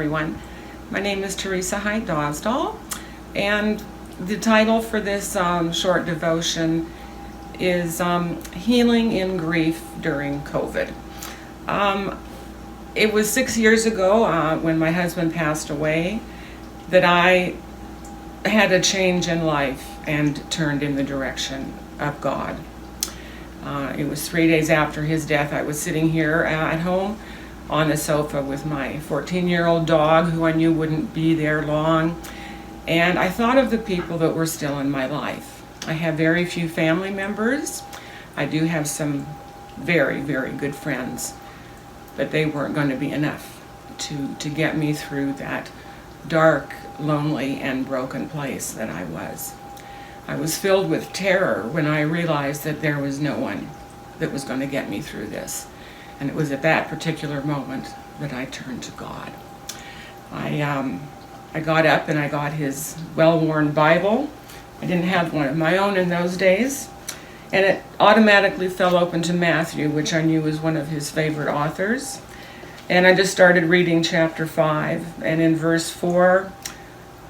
everyone. My name is Teresa Height-Dosdall, and the title for this short devotion is Healing in Grief During COVID. It was 6 years ago when my husband passed away that I had a change in life and turned in the direction of God. It was 3 days after his death. I was sitting here at home on the sofa with my 14-year-old dog, who I knew wouldn't be there long, and I thought of the people that were still in my life. I have very few family members. I do have some very, very good friends, but they weren't going to be enough to get me through that dark, lonely, and broken place that I was. I was filled with terror when I realized that there was no one that was going to get me through this. And it was at that particular moment that I turned to God. I got up and I got his well-worn Bible. I didn't have one of my own in those days. And it automatically fell open to Matthew, which I knew was one of his favorite authors. And I just started reading chapter 5. And in verse 4,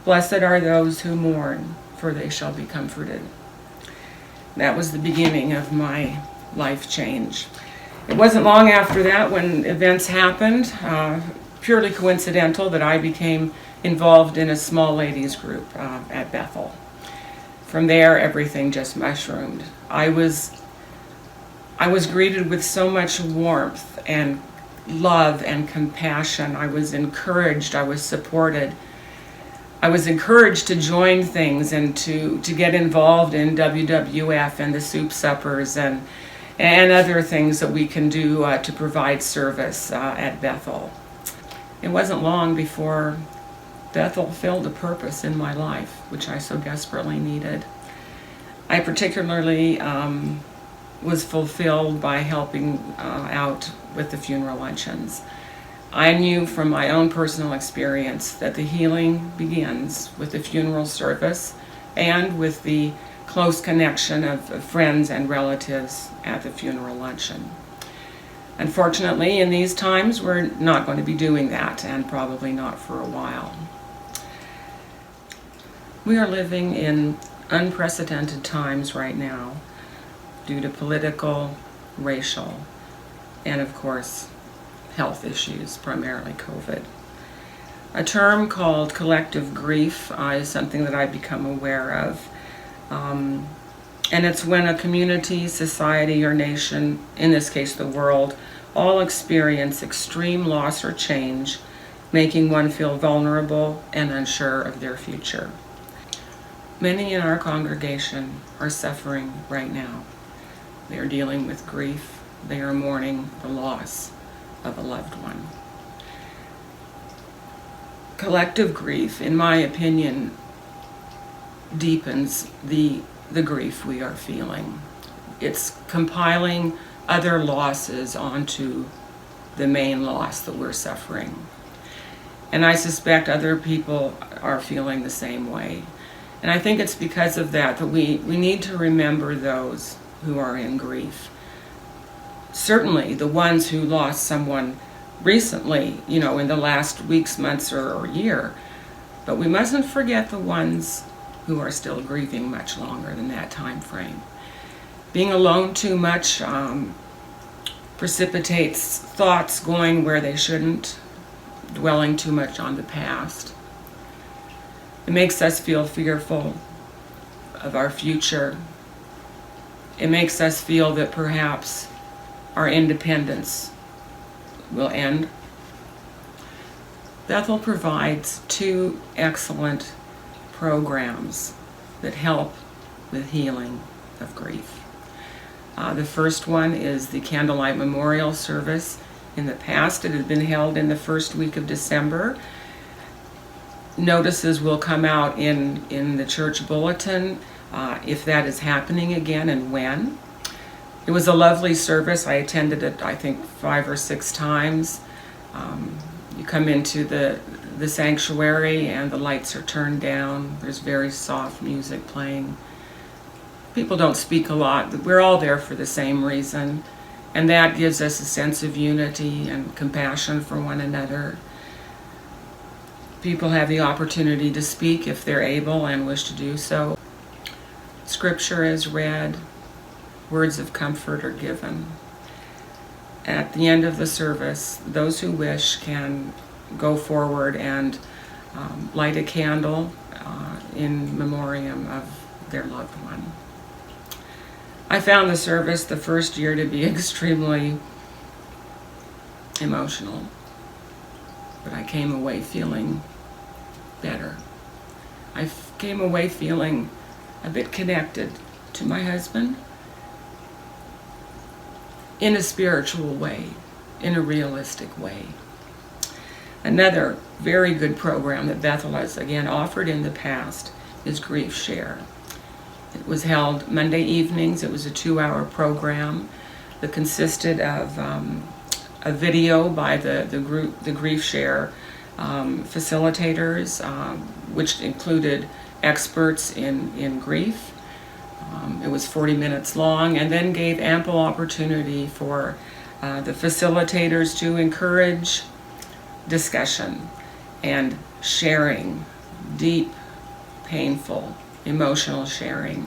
"Blessed are those who mourn, for they shall be comforted." That was the beginning of my life change. It wasn't long after that when events happened, purely coincidental, that I became involved in a small ladies group at Bethel. From there, everything just mushroomed. I was greeted with so much warmth and love and compassion. I was encouraged. I was supported. I was encouraged to join things and to get involved in WWF and the soup suppers and other things that we can do to provide service at Bethel. It wasn't long before Bethel filled a purpose in my life, which I so desperately needed. I particularly was fulfilled by helping out with the funeral luncheons. I knew from my own personal experience that the healing begins with the funeral service and with the close connection of friends and relatives at the funeral luncheon. Unfortunately, in these times, we're not going to be doing that, and probably not for a while. We are living in unprecedented times right now due to political, racial, and of course, health issues, primarily COVID. A term called collective grief is something that I've become aware of. And it's when a community, society, or nation, in this case the world, all experience extreme loss or change, making one feel vulnerable and unsure of their future. Many in our congregation are suffering right now. They are dealing with grief. They are mourning the loss of a loved one. Collective grief, in my opinion, deepens the grief we are feeling. It's compiling other losses onto the main loss that we're suffering. And I suspect other people are feeling the same way. And I think it's because of that we need to remember those who are in grief. Certainly the ones who lost someone recently, in the last weeks, months, or year. But we mustn't forget the ones who are still grieving much longer than that time frame. Being alone too much precipitates thoughts going where they shouldn't, dwelling too much on the past. It makes us feel fearful of our future. It makes us feel that perhaps our independence will end. Bethel provides 2 excellent programs that help with healing of grief. The first one is the Candlelight Memorial Service. In the past, it had been held in the first week of December. Notices will come out in the church bulletin if that is happening again and when. It was a lovely service. I attended it, I think, 5 or 6 times. You come into the sanctuary and the lights are turned down. There's very soft music playing. People don't speak a lot. We're all there for the same reason. And that gives us a sense of unity and compassion for one another. People have the opportunity to speak if they're able and wish to do so. Scripture is read, words of comfort are given. At the end of the service, those who wish can go forward and light a candle in memoriam of their loved one. I found the service the first year to be extremely emotional, but I came away feeling better. I came away feeling a bit connected to my husband in a spiritual way, in a realistic way. Another very good program that Bethel has again offered in the past is Griefshare. It was held Monday evenings. It was a 2-hour program that consisted of a video by the Griefshare facilitators, which included experts in grief. It was 40 minutes long, and then gave ample opportunity for the facilitators to encourage discussion and sharing, deep, painful, emotional sharing.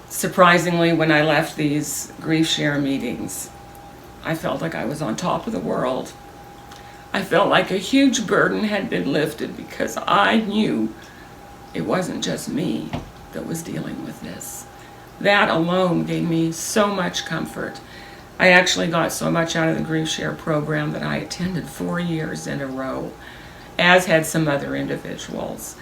Surprisingly, when I left these Griefshare meetings, I felt like I was on top of the world. I felt like a huge burden had been lifted because I knew it wasn't just me that was dealing with this. That alone gave me so much comfort. I actually got so much out of the Griefshare program that I attended 4 years in a row, as had some other individuals.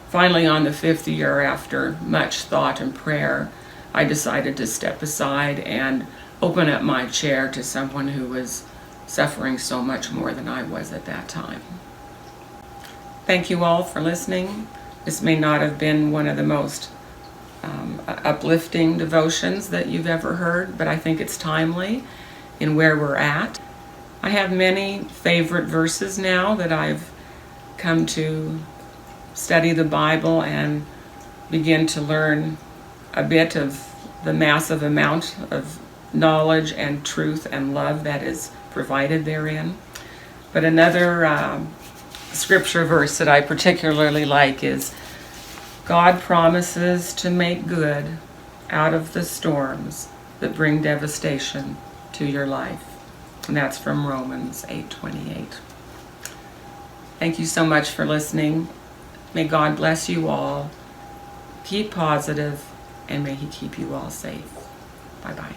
Finally, on the 5th year, after much thought and prayer, I decided to step aside and open up my chair to someone who was suffering so much more than I was at that time. Thank you all for listening. This may not have been one of the most uplifting devotions that you've ever heard, but I think it's timely in where we're at. I have many favorite verses now that I've come to study the Bible and begin to learn a bit of the massive amount of knowledge and truth and love that is provided therein. But another scripture verse that I particularly like is, God promises to make good out of the storms that bring devastation to your life. And that's from Romans 8:28. Thank you so much for listening. May God bless you all. Keep positive, and may He keep you all safe. Bye-bye.